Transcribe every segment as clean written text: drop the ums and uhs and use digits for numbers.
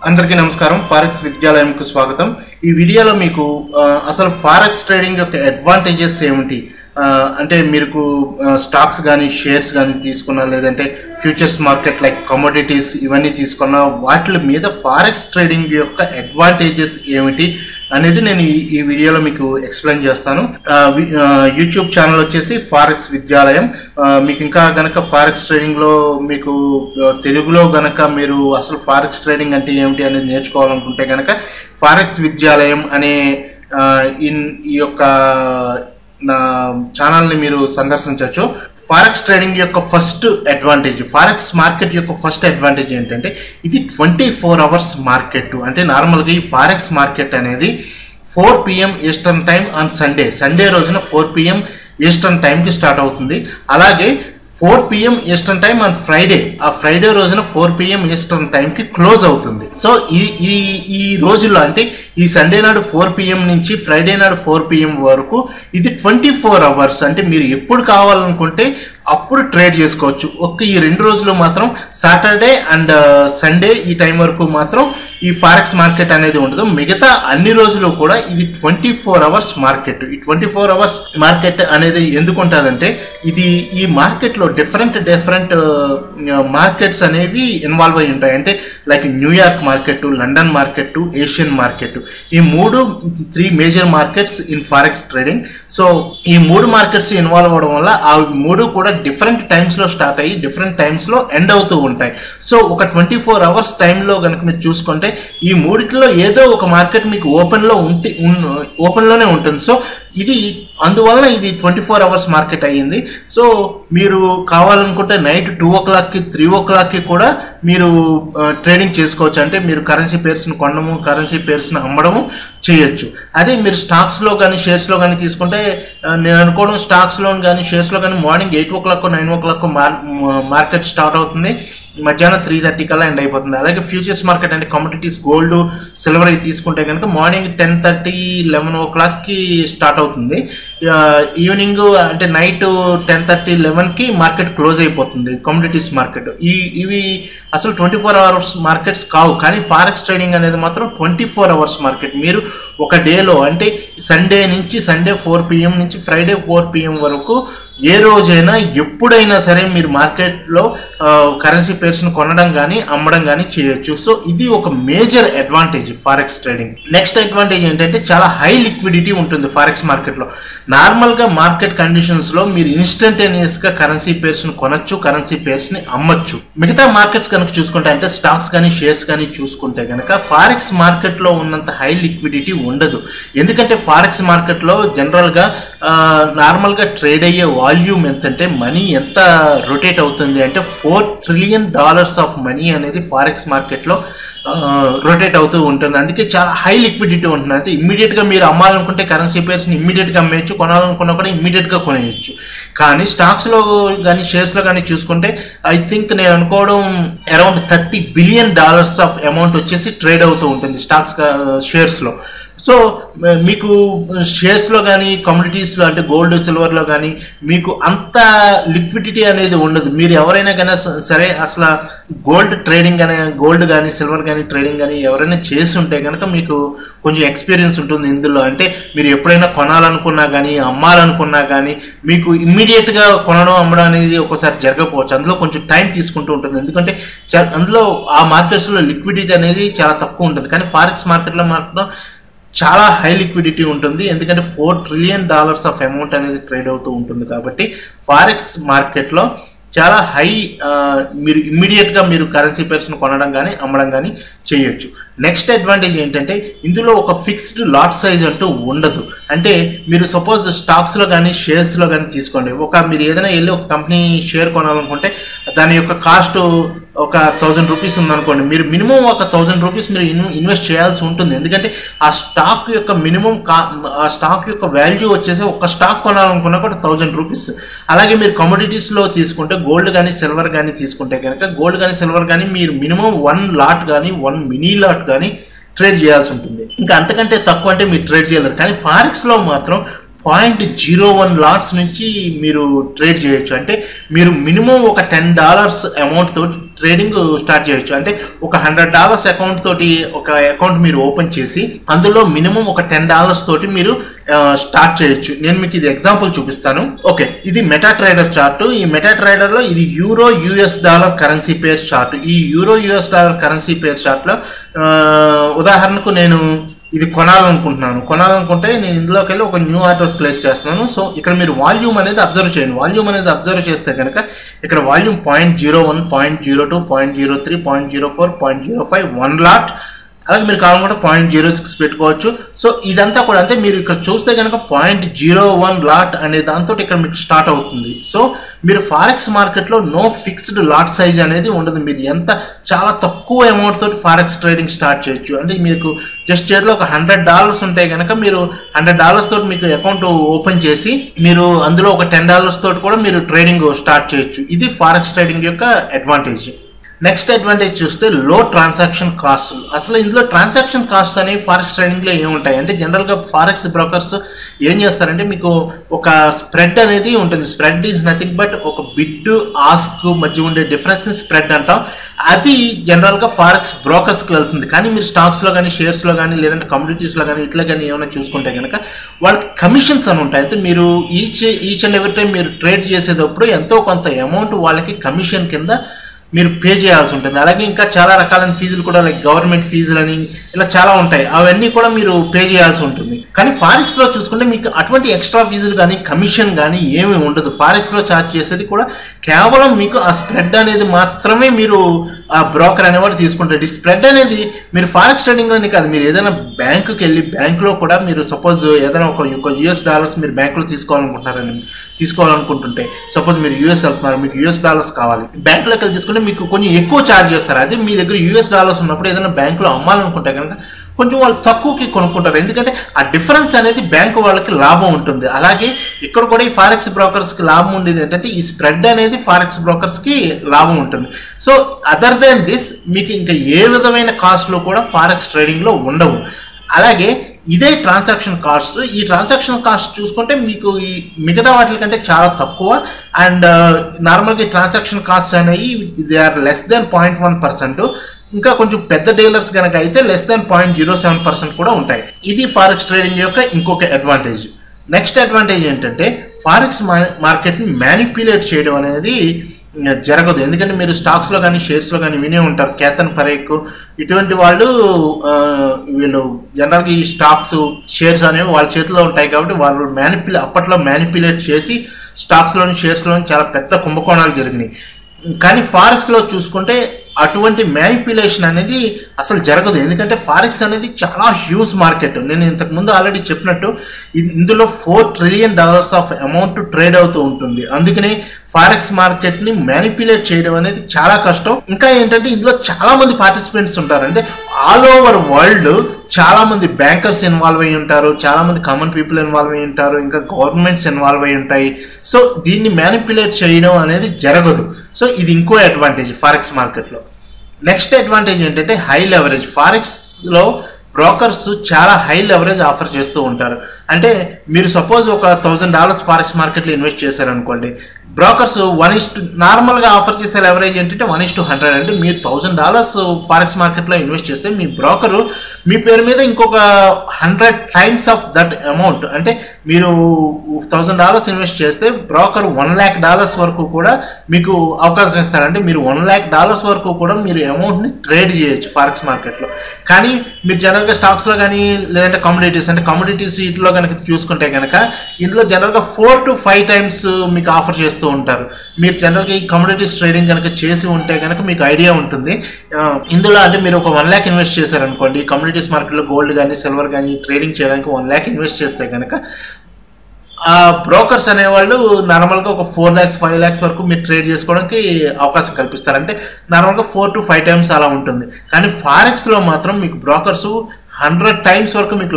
అందరికీ నమస్కారం. ఫారెక్స్ విద్యాలయంకు స్వాగతం. ఈ వీడియోలో మీకు అసలు ఫారెక్స్ ట్రేడింగ్ యొక్క అడ్వాంటేజెస్ ఏమిటి, అంటే మీకు స్టాక్స్ కానీ షేర్స్ కానీ తీసుకున్నా, లేదంటే ఫ్యూచర్స్ మార్కెట్ లైక్ కమోడిటీస్ ఇవన్నీ తీసుకున్నా, వాటి మీద ఫారెక్స్ ట్రేడింగ్ యొక్క అడ్వాంటేజెస్ ఏమిటి అనేది నేను ఈ వీడియోలో మీకు ఎక్స్ప్లెయిన్ చేస్తాను. యూట్యూబ్ ఛానల్ వచ్చేసి ఫారెక్స్ విద్యాలయం. మీకు ఇంకా గనక ఫారెక్స్ ట్రేడింగ్లో మీకు తెలుగులో గనక మీరు అసలు ఫారెక్స్ ట్రేడింగ్ అంటే ఏమిటి అనేది నేర్చుకోవాలనుకుంటే కనుక ఫారెక్స్ విద్యాలయం అనే ఈ యొక్క నా ఛానల్ని మీరు సందర్శించవచ్చు. ఫారెక్స్ ట్రేడింగ్ యొక్క ఫస్ట్ అడ్వాంటేజ్, ఫారెక్స్ మార్కెట్ యొక్క ఫస్ట్ అడ్వాంటేజ్ ఏంటంటే ఇది 24 అవర్స్ మార్కెట్. అంటే నార్మల్గా ఈ ఫారెక్స్ మార్కెట్ అనేది 4 PM eastern time on Sunday రోజున 4 PM ఈస్టర్న్ టైంకి స్టార్ట్ అవుతుంది. అలాగే 4 PM ఈస్టర్న్ టైం ఆన్ ఆ ఫ్రైడే రోజున 4 PM ఈస్టర్న్ టైంకి క్లోజ్ అవుతుంది. సో ఈ రోజుల్లో అంటే ఈ సండే నాడు 4 PM నుంచి ఫ్రైడే నాడు 4 PM వరకు ఇది 24 అవర్స్. అంటే మీరు ఎప్పుడు కావాలనుకుంటే అప్పుడు ట్రేడ్ చేసుకోవచ్చు. ఈ 2 రోజులు మాత్రం సాటర్డే అండ్ సండే ఈ టైం వరకు మాత్రం ఈ ఫారెక్స్ మార్కెట్ అనేది ఉండదు. మిగతా అన్ని రోజులు కూడా ఇది 24 అవర్స్ మార్కెట్. ఈ 24 అవర్స్ మార్కెట్ అనేది ఎందుకు ఉంటుందంటే ఈ మార్కెట్లో డిఫరెంట్ మార్కెట్స్ అనేవి ఇన్వాల్వ్ అయి ఉంటాయి. అంటే like New York market, London market, Asian market, ఈ 3 major markets in forex trading. So ఈ 3 మార్కెట్స్ ఇన్వాల్వ్ అవ్వడం వల్ల ఆ 3 కూడా డిఫరెంట్ టైమ్స్లో స్టార్ట్ అయ్యి డిఫరెంట్ టైమ్స్లో ఎండ్ అవుతూ ఉంటాయి. సో ఒక 24 అవర్స్ టైంలో కనుక మీరు చూసుకుంటే ఈ 3లో ఏదో ఒక మార్కెట్ మీకు ఓపెన్లోనే ఉంటుంది. సో అందువలన ఇది 24 అవర్స్ మార్కెట్ అయ్యింది. సో మీరు కావాలనుకుంటే నైట్ 2 o'clockకి 3 o'clockకి కూడా మీరు ట్రేడింగ్ చేసుకోవచ్చు. అంటే మీరు కరెన్సీ పేర్స్ని కొనడము, కరెన్సీ పేర్స్ని అమ్మడము చేయొచ్చు. అదే మీరు స్టాక్స్లో కానీ షేర్స్లో కానీ తీసుకుంటే నేను అనుకోవడం స్టాక్స్లో కానీ షేర్స్లో కానీ morning 8 o'clock 9 o'clock market start అవుతుంది, మధ్యాహ్నం 3:30 కల్లా ఎండ్ అయిపోతుంది. అలాగే ఫ్యూచర్స్ మార్కెట్ అంటే కమోడిటీస్ గోల్డ్ సిల్వర్ అవి తీసుకుంటే కనుక మార్నింగ్ 10:30 11 o'clockకి స్టార్ట్ అవుతుంది. ఈవినింగ్ అంటే నైట్ 10:30 11కి మార్కెట్ క్లోజ్ అయిపోతుంది కమోడిటీస్ మార్కెట్. ఇవి అసలు 24 అవర్స్ మార్కెట్స్ కావు. కానీ ఫారెక్స్ ట్రేడింగ్ అనేది మాత్రం 24 అవర్స్ మార్కెట్. మీరు ఒక డేలో అంటే సండే నుంచి సండే 4 PM నుంచి ఫ్రైడే 4 PM వరకు ఏ రోజైనా ఎప్పుడైనా సరే మీరు మార్కెట్లో కరెన్సీ పేర్స్ని కొనడం కానీ అమ్మడం కానీ చేయొచ్చు. సో ఇది ఒక major advantage forex trading. Next advantage ఏంటంటే చాలా హై లిక్విడిటీ ఉంటుంది ఫారెక్స్ మార్కెట్లో. నార్మల్గా మార్కెట్ కండిషన్స్లో మీరు ఇన్స్టంటేనియస్గా కరెన్సీ పేర్స్ని కొనొచ్చు, కరెన్సీ పేర్స్ని అమ్మచ్చు. మిగతా మార్కెట్స్ కనుక చూసుకుంటే అంటే స్టాక్స్ కానీ షేర్స్ కానీ చూసుకుంటే కనుక ఫారెక్స్ మార్కెట్లో ఉన్నంత హై లిక్విడిటీ ఉండదు. ఎందుకంటే ఫారెక్స్ మార్కెట్లో జనరల్గా నార్మల్గా ట్రేడ్ అయ్యే వాల్యూమ్ ఎంత అంటే మనీ ఎంత రొటేట్ అవుతుంది అంటే $4 trillion ఆఫ్ మనీ అనేది ఫారెక్స్ మార్కెట్లో రొటేట్ అవుతూ ఉంటుంది. అందుకే చాలా హై లిక్విడిటీ ఉంటుంది. అంటే ఇమ్మీడియట్గా మీరు అమ్మాలనుకుంటే కరెన్సీ పేర్స్ని ఇమ్మీడియట్గా అమ్మేయచ్చు, కొనాలనుకున్నా కూడా ఇమ్మీడియట్గా కొనేయచ్చు. కానీ స్టాక్స్లో కానీ షేర్స్లో కానీ చూసుకుంటే ఐ థింక్ నేను అనుకోవడం అరౌండ్ $30 billion ఆఫ్ అమౌంట్ వచ్చేసి ట్రేడ్ అవుతూ ఉంటుంది స్టాక్స్ షేర్స్లో. సో మీకు షేర్స్లో కానీ కమోడిటీస్లో అంటే గోల్డ్ సిల్వర్లో కానీ మీకు అంత లిక్విడిటీ అనేది ఉండదు. మీరు ఎవరైనా కానీ సరే అసలు గోల్డ్ కానీ సిల్వర్ కానీ ట్రేడింగ్ కానీ ఎవరైనా చేసి ఉంటే కనుక మీకు కొంచెం ఎక్స్పీరియన్స్ ఉంటుంది ఇందులో. అంటే మీరు ఎప్పుడైనా కొనాలనుకున్నా కానీ అమ్మాలనుకున్నా కానీ మీకు ఇమ్మీడియట్గా కొనడం అమ్మడం అనేది ఒకసారి జరగకపోవచ్చు. అందులో కొంచెం టైం తీసుకుంటూ ఉంటుంది. ఎందుకంటే అందులో ఆ మార్కెట్స్లో లిక్విడిటీ అనేది చాలా తక్కువ ఉంటుంది. కానీ ఫారెక్స్ మార్కెట్లో మాత్రం చాలా హై లిక్విడిటీ ఉంటుంది. ఎందుకంటే $4 trillion ఆఫ్ అమౌంట్ అనేది ట్రేడ్ అవుతూ ఉంటుంది. కాబట్టి ఫారెక్స్ మార్కెట్లో చాలా హై మీరు ఇమ్మీడియట్గా మీరు కరెన్సీ పేర్స్ని కొనడం కానీ అమ్మడం కానీ చేయొచ్చు. నెక్స్ట్ అడ్వాంటేజ్ ఏంటంటే ఇందులో ఒక ఫిక్స్డ్ లాట్ సైజ్ అంటూ ఉండదు. అంటే మీరు సపోజ్ స్టాక్స్లో కానీ షేర్స్లో కానీ తీసుకోండి, మీరు ఏదైనా వెళ్ళి ఒక కంపెనీ షేర్ కొనాలనుకుంటే దాని యొక్క కాస్ట్ ఒక 1000 రూపీస్ ఉందనుకోండి, మీరు మినిమం ఒక 1000 రూపీస్ మీరు ఇన్వెస్ట్ చేయాల్సి ఉంటుంది. ఎందుకంటే ఆ స్టాక్ యొక్క ఆ స్టాక్ యొక్క వాల్యూ వచ్చేసి ఒక స్టాక్ కొనాలనుకున్నా కూడా 1000 రూపీస్. అలాగే మీరు కమోడిటీస్లో తీసుకుంటే గోల్డ్ కానీ సిల్వర్ కానీ తీసుకుంటే కనుక గోల్డ్ కానీ సిల్వర్ కానీ మీరు మినిమం 1 లాట్ కానీ 1 మినీ లాట్ కానీ ట్రేడ్ చేయాల్సి ఉంటుంది. ఇంకా అంతకంటే తక్కువ అంటే మీరు ట్రేడ్ చేయలేరు. కానీ ఫారెక్స్లో మాత్రం 0.01 లాట్స్ నుంచి మీరు ట్రేడ్ చేయొచ్చు. అంటే మీరు మినిమం ఒక $10 అమౌంట్ తోటి ట్రేడింగ్ స్టార్ట్ చేయొచ్చు. అంటే ఒక $100 అకౌంట్ తోటి ఒక అకౌంట్ మీరు ఓపెన్ చేసి అందులో మినిమం ఒక $10 తోటి మీరు స్టార్ట్ చేయొచ్చు. నేను మీకు ఇది ఎగ్జాంపుల్ చూపిస్తాను. ఓకే, ఇది మెటా ట్రేడర్ చార్ట్. ఈ మెటా ట్రేడర్ లో ఇది యూరో యూఎస్ డాలర్ కరెన్సీ పేర్ చార్ట్. ఈ యూరో యూఎస్ డాలర్ కరెన్సీ పేర్ చార్ట్ లో ఉదాహరణకు నేను ఇది కొనాలనుకుంటే నేను ఇందులోకి వెళ్ళి ఒక న్యూ ఆర్డర్ ప్లేస్ చేస్తున్నాను. సో ఇక్కడ మీరు వాల్యూమ్ అనేది అబ్జర్వ్ చేయండి. వాల్యూమ్ అనేది అబ్జర్వ్ చేస్తే కనుక ఇక్కడ వాల్యూమ్ 0.01, 0.02, 0.03, 0.04, 0.05, 1 లాట్. అలాగే మీరు కావాలనుకుంటే 0.06 పెట్టుకోవచ్చు. సో ఇదంతా కూడా అంటే మీరు ఇక్కడ చూస్తే కనుక 0.01 లాట్ అనే దాంతో ఇక్కడ మీకు స్టార్ట్ అవుతుంది. సో మీరు ఫారెక్స్ మార్కెట్లో నో ఫిక్స్డ్ లాట్ సైజ్ అనేది ఉండదు. మీరు చాలా తక్కువ అమౌంట్ తోటి ఫారెక్స్ ట్రేడింగ్ స్టార్ట్ చేయొచ్చు. అంటే మీకు జస్ట్ చేతిలో ఒక $100 ఉంటే కనుక మీరు $100 తోటి మీకు అకౌంట్ ఓపెన్ చేసి మీరు అందులో ఒక $10 తోటి కూడా మీరు ట్రేడింగ్ స్టార్ట్ చేయొచ్చు. ఇది ఫారెక్స్ ట్రేడింగ్ యొక్క అడ్వాంటేజ్. నెక్స్ట్ అడ్వాంటేజ్ చూస్తే లో ట్రాన్సాక్షన్ కాస్ట్. అసలు ఇందులో ట్రాన్సాక్షన్ కాస్ట్ అనేవి ఫారెక్స్ ట్రేడింగ్లో ఏముంటాయి అంటే జనరల్గా ఫారెక్స్ బ్రోకర్స్ ఏం చేస్తారంటే మీకు ఒక స్ప్రెడ్ అనేది ఉంటుంది. స్ప్రెడ్ ఈజ్ నథింగ్ బట్ ఒక బిడ్ ఆస్క్ మధ్య ఉండే డిఫరెన్స్ స్ప్రెడ్ అంటాం. అది జనరల్గా ఫారెక్స్ బ్రోకర్స్కి వెళ్తుంది. కానీ మీరు స్టాక్స్లో కానీ షేర్స్లో కానీ లేదంటే కమ్యూనిటీస్లో కానీ ఇట్లా కానీ ఏమైనా చూసుకుంటే కనుక వాళ్ళకి కమిషన్స్ అని ఉంటాయి. అయితే మీరు ఈచ్ అండ్ ఎవ్రీ టైం మీరు ట్రేడ్ చేసేటప్పుడు ఎంతో కొంత అమౌంట్ వాళ్ళకి కమిషన్ కింద మీరు పే చేయాల్సి ఉంటుంది. అలాగే ఇంకా చాలా రకాలైన ఫీజులు కూడా లైక్ గవర్నమెంట్ ఫీజులు అని ఇలా చాలా ఉంటాయి. అవన్నీ కూడా మీరు పే చేయాల్సి ఉంటుంది. కానీ ఫారెక్స్లో చూసుకుంటే మీకు అటువంటి ఎక్స్ట్రా ఫీజులు కానీ కమిషన్ కానీ ఏమీ ఉండదు. ఫారెక్స్లో ఛార్జ్ చేసేది కూడా కేవలం మీకు ఆ స్ప్రెడ్ అనేది మాత్రమే మీరు ఆ బ్రోకర్ అనేవాడు తీసుకుంటాడు. ఈ స్ప్రెడ్ అనేది మీరు ఫారెక్స్ ట్రేడింగ్లోనే కాదు, మీరు ఏదైనా బ్యాంకుకి వెళ్ళి బ్యాంకులో కూడా మీరు సపోజ్ ఏదైనా ఒక $US మీరు బ్యాంకులో తీసుకోవాలనుకుంటుంటే సపోజ్ మీరు US వెళ్తున్నారు, మీకు $US కావాలి, బ్యాంకులోకి వెళ్ళి తీసుకుంటే మీకు కొంచెం ఎక్కువ ఛార్జ్ చేస్తారు. అదే మీ దగ్గర $US ఉన్నప్పుడు ఏదైనా బ్యాంకులో అమ్మాలనుకుంటే కనుక కొంచెం వాళ్ళు తక్కువకి కొనుక్కుంటారు. ఎందుకంటే ఆ డిఫరెన్స్ అనేది బ్యాంకు వాళ్ళకి లాభం ఉంటుంది. అలాగే ఇక్కడ కూడా ఈ ఫారెక్స్ బ్రోకర్స్కి లాభం ఉండేది ఏంటంటే ఈ స్ప్రెడ్ అనేది ఫారెక్స్ బ్రోకర్స్కి లాభం ఉంటుంది. సో అదర్ దెన్ దిస్ మీకు ఇంకా ఏ విధమైన కాస్ట్లో కూడా ఫారెక్స్ ట్రేడింగ్లో ఉండవు. అలాగే ఇదే ట్రాన్సాక్షన్ కాస్ట్. ఈ ట్రాన్సాక్షన్ కాస్ట్ చూసుకుంటే మీకు ఈ మిగతా వాటి కంటే చాలా తక్కువ. అండ్ నార్మల్గా ఈ ట్రాన్సాక్షన్ కాస్ట్ అనేవి దే ఆర్ లెస్ దెన్ 0.1%. ఇంకా కొంచెం పెద్ద డీలర్స్ కనుక అయితే లెస్ దెన్ 0.07% కూడా ఉంటాయి. ఇది ఫారెక్స్ ట్రేడింగ్ యొక్క ఇంకొక అడ్వాంటేజ్. నెక్స్ట్ అడ్వాంటేజ్ ఏంటంటే ఫారెక్స్ మార్కెట్ని మ్యానిపులేట్ చేయడం అనేది జరగదు. ఎందుకంటే మీరు స్టాక్స్లో కానీ షేర్స్లో కానీ వినే ఉంటారు. కేతన్ పరేఖ్ ఇటువంటి వాళ్ళు వీళ్ళు జనరల్గా ఈ స్టాక్స్ షేర్స్ అనేవి వాళ్ళ చేతిలో ఉంటాయి కాబట్టి వాళ్ళు అప్పట్లో మ్యానిపులేట్ చేసి స్టాక్స్లోని షేర్స్లోని చాలా పెద్ద కుంభకోణాలు జరిగినాయి. కానీ ఫారెక్స్లో చూసుకుంటే అటువంటి మ్యానిపులేషన్ అనేది అసలు జరగదు. ఎందుకంటే ఫారెక్స్ అనేది చాలా హ్యూజ్ మార్కెట్. నేను ఇంతకుముందు ఆల్రెడీ చెప్పినట్టు ఇందులో $4 ట్రిలియన్ ఆఫ్ అమౌంట్ ట్రేడ్ అవుతూ ఉంటుంది. అందుకనే ఫారెక్స్ మార్కెట్ని మ్యానిపులేట్ చేయడం అనేది చాలా కష్టం. ఇంకా ఏంటంటే ఇందులో చాలా మంది పార్టిసిపెంట్స్ ఉంటారు. అంటే ఆల్ ఓవర్ వరల్డ్ చాలా మంది బ్యాంకర్స్ ఇన్వాల్వ్ అయ్యి ఉంటారు, చాలా మంది కామన్ పీపుల్ ఇన్వాల్వ్ అయ్యి ఉంటారు, ఇంకా గవర్నమెంట్స్ ఇన్వాల్వ్ అయ్యి ఉంటాయి. సో దీన్ని మ్యానిపులేట్ చేయడం అనేది జరగదు. సో ఇది ఇంకో అడ్వాంటేజ్ ఫారెక్స్ మార్కెట్లో. నెక్స్ట్ అడ్వాంటేజ్ ఏంటంటే హై లెవరేజ్. ఫారెక్స్లో బ్రోకర్స్ చాలా హై లెవరేజ్ ఆఫర్ చేస్తూ ఉంటారు. అంటే మీరు సపోజ్ ఒక $1000 ఫారెక్స్ మార్కెట్లో ఇన్వెస్ట్ చేశారనుకోండి, బ్రోకర్స్ నార్మల్గా ఆఫర్ చేసే లెవరేజ్ ఏంటంటే 1:100. అంటే మీరు $1000 ఫారెక్స్ మార్కెట్లో ఇన్వెస్ట్ చేస్తే మీ బ్రోకరు మీ పేరు మీద ఇంకొక 100 టైమ్స్ ఆఫ్ దట్ అమౌంట్, అంటే మీరు $1000 ఇన్వెస్ట్ చేస్తే బ్రోకర్ $1,00,000 వరకు కూడా మీకు అవకాశం ఇస్తారు. అంటే మీరు $1,00,000 వరకు కూడా మీరు అమౌంట్ని ట్రేడ్ చేయొచ్చు ఫారెక్స్ మార్కెట్లో. కానీ మీరు జనరల్గా స్టాక్స్లో కానీ లేదంటే కమోడిటీస్ వీటిలో కనుక చూసుకుంటే కనుక ఇందులో జనరల్గా 4 to 5 టైమ్స్ మీకు ఆఫర్ చేస్తూ ఉంటారు. మీరు జనరల్గా ఈ కమోడిటీస్ ట్రేడింగ్ కనుక చేసి ఉంటే కనుక మీకు ఐడియా ఉంటుంది. ఇందులో అంటే మీరు ఒక 1 lakh ఇన్వెస్ట్ చేశారనుకోండి, కమోడిటీస్ మార్కెట్లో గోల్డ్ కానీ సిల్వర్ కానీ ట్రేడింగ్ చేయడానికి 1 lakh ఇన్వెస్ట్ చేస్తే కనుక ఆ బ్రోకర్స్ అనేవాళ్ళు నార్మల్గా ఒక 4 lakhs 5 lakhs వరకు మీరు ట్రేడ్ చేసుకోవడానికి అవకాశం కల్పిస్తారు. అంటే నార్మల్గా 4 to 5 టైమ్స్ అలా ఉంటుంది. కానీ ఫారెక్స్లో మాత్రం మీకు బ్రోకర్స్ 100 టైమ్స్ వరకు మీకు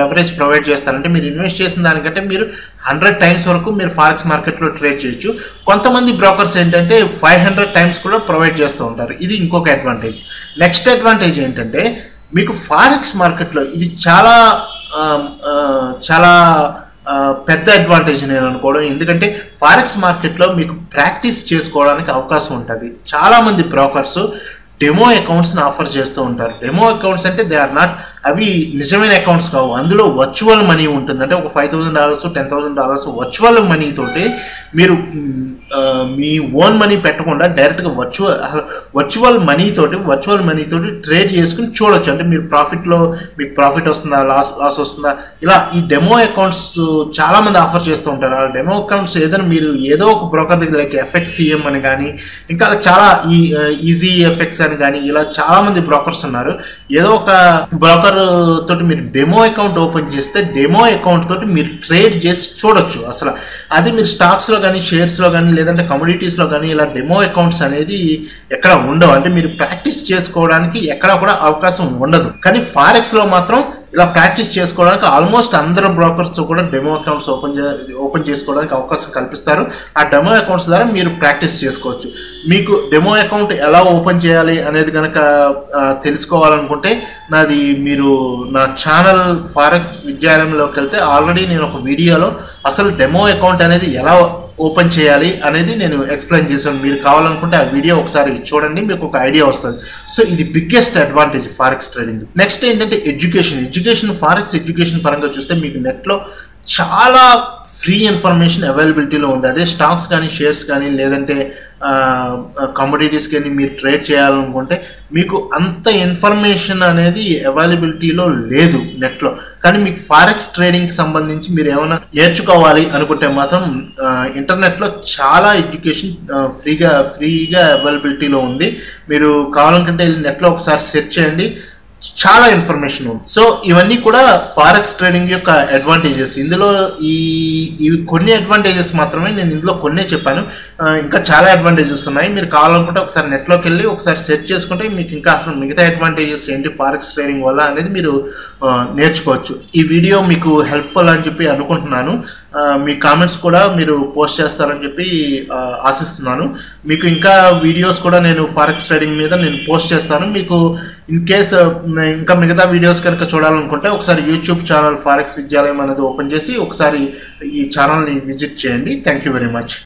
లెవరేజ్ ప్రొవైడ్ చేస్తారంటే మీరు ఇన్వెస్ట్ చేసిన దానికంటే మీరు 100 టైమ్స్ వరకు మీరు ఫారెక్స్ మార్కెట్లో ట్రేడ్ చేయొచ్చు. కొంతమంది బ్రోకర్స్ ఏంటంటే 500 టైమ్స్ కూడా ప్రొవైడ్ చేస్తూ ఉంటారు. ఇది ఇంకొక అడ్వాంటేజ్. నెక్స్ట్ అడ్వాంటేజ్ ఏంటంటే మీకు ఫారెక్స్ మార్కెట్లో ఇది చాలా పెద్ద అడ్వాంటేజ్ నేను అనుకోవడం. ఎందుకంటే ఫారెక్స్ మార్కెట్లో మీకు ప్రాక్టీస్ చేసుకోవడానికి అవకాశం ఉంటుంది. చాలామంది బ్రోకర్స్ డెమో అకౌంట్స్ని ఆఫర్ చేస్తూ ఉంటారు. డెమో అకౌంట్స్ అంటే దే ఆర్ నాట్, అవి నిజమైన అకౌంట్స్ కావు. అందులో వర్చువల్ మనీ ఉంటుంది. అంటే ఒక $5,000 $10,000 వర్చువల్ మనీతోటి మీరు మీ ఓన్ మనీ పెట్టకుండా డైరెక్ట్గా వర్చువల్ మనీతోటి ట్రేడ్ చేసుకుని చూడొచ్చు. అంటే మీరు మీకు ప్రాఫిట్ వస్తుందా, లాస్ వస్తుందా, ఇలా ఈ డెమో అకౌంట్స్ చాలామంది ఆఫర్ చేస్తూ ఉంటారు. ఆ డెమో అకౌంట్స్ మీరు ఏదో ఒక బ్రోకర్ దగ్గర లైక్ FXCM అని కానీ, ఇంకా చాలా ఈజీ FX అని కానీ, ఇలా చాలామంది బ్రోకర్స్ ఉన్నారు. ఏదో ఒక బ్రోకర్ తోటి మీరు డెమో అకౌంట్ ఓపెన్ చేస్తే డెమో అకౌంట్ తోటి మీరు ట్రేడ్ చేసి చూడొచ్చు. అసలు అది మీరు స్టాక్స్లో కానీ, షేర్స్లో కానీ, లేదంటే కమోడిటీస్లో కానీ ఇలా డెమో అకౌంట్స్ అనేది ఎక్కడ ఉండవు. అంటే మీరు ప్రాక్టీస్ చేసుకోవడానికి ఎక్కడ కూడా అవకాశం ఉండదు. కానీ ఫారెక్స్లో మాత్రం ఇలా ప్రాక్టీస్ చేసుకోవడానికి ఆల్మోస్ట్ అందరు బ్రోకర్స్తో కూడా డెమో అకౌంట్స్ ఓపెన్ చేసుకోవడానికి అవకాశం కల్పిస్తారు. ఆ డెమో అకౌంట్స్ ద్వారా మీరు ప్రాక్టీస్ చేసుకోవచ్చు. మీకు డెమో అకౌంట్ ఎలా ఓపెన్ చేయాలి అనేది కనుక తెలుసుకోవాలనుకుంటే మీరు నా ఛానల్ ఫారెక్స్ విద్యాలయంలోకి వెళ్తే ఆల్రెడీ నేను ఒక వీడియోలో అసలు డెమో అకౌంట్ అనేది ఎలా ఓపెన్ చేయాలి అనేది నేను ఎక్స్ప్లెయిన్ చేశాను. మీరు కావాలనుకుంటే ఆ వీడియో ఒకసారి చూడండి, మీకు ఒక ఐడియా వస్తుంది. సో ఇది biggest advantage forex trading. Next ఏంటంటే ఎడ్యుకేషన్. ఫారెక్స్ ఎడ్యుకేషన్ పరంగా చూస్తే మీకు నెట్లో చాలా ఫ్రీ ఇన్ఫర్మేషన్ అవైలబిలిటీలో ఉంది. అదే స్టాక్స్ కానీ, షేర్స్ కానీ, లేదంటే కమోడిటీస్ కానీ మీరు ట్రేడ్ చేయాలనుకుంటే మీకు అంత ఇన్ఫర్మేషన్ అనేది అవైలబిలిటీలో లేదు నెట్లో. కానీ మీకు ఫారెక్స్ ట్రేడింగ్కి సంబంధించి మీరు ఏమైనా నేర్చుకోవాలి అనుకుంటే మాత్రం ఇంటర్నెట్లో చాలా ఎడ్యుకేషన్ ఫ్రీగా అవైలబిలిటీలో ఉంది. మీరు కావాలనుకుంటే నెట్లో ఒకసారి సెర్చ్ చేయండి, చాలా ఇన్ఫర్మేషన్ ఉంది. సో ఇవన్నీ కూడా ఫారెక్స్ ట్రేడింగ్ యొక్క అడ్వాంటేజెస్. ఇందులో ఇవి కొన్ని అడ్వాంటేజెస్ మాత్రమే, నేను ఇందులో కొన్నే చెప్పాను. ఇంకా చాలా అడ్వాంటేజెస్ ఉన్నాయి. మీరు కావాలనుకుంటే ఒకసారి నెట్లోకి వెళ్ళి ఒకసారి సెర్చ్ చేసుకుంటే మీకు ఇంకా అసలు మిగతా అడ్వాంటేజెస్ ఏంటి ఫారెక్స్ ట్రేడింగ్ వల్ల అనేది మీరు నేర్చుకోవచ్చు. ఈ వీడియో మీకు హెల్ప్ఫుల్ అని చెప్పి అనుకుంటున్నాను. మీ కామెంట్స్ కూడా మీరు పోస్ట్ చేస్తారని చెప్పి ఆశిస్తున్నాను. మీకు ఇంకా వీడియోస్ కూడా నేను ఫారెక్స్ ట్రేడింగ్ మీద నేను పోస్ట్ చేస్తాను. మీకు ఇన్ కేస్ ఇంకా మిగతా వీడియోస్ కనుక చూడాలనుకుంటే ఒకసారి యూట్యూబ్ ఛానల్ ఫారెక్స్ విద్యాలయం అనేది ఓపెన్ చేసి ఒకసారి ఈ ఛానల్ని విజిట్ చేయండి. Thank you very much.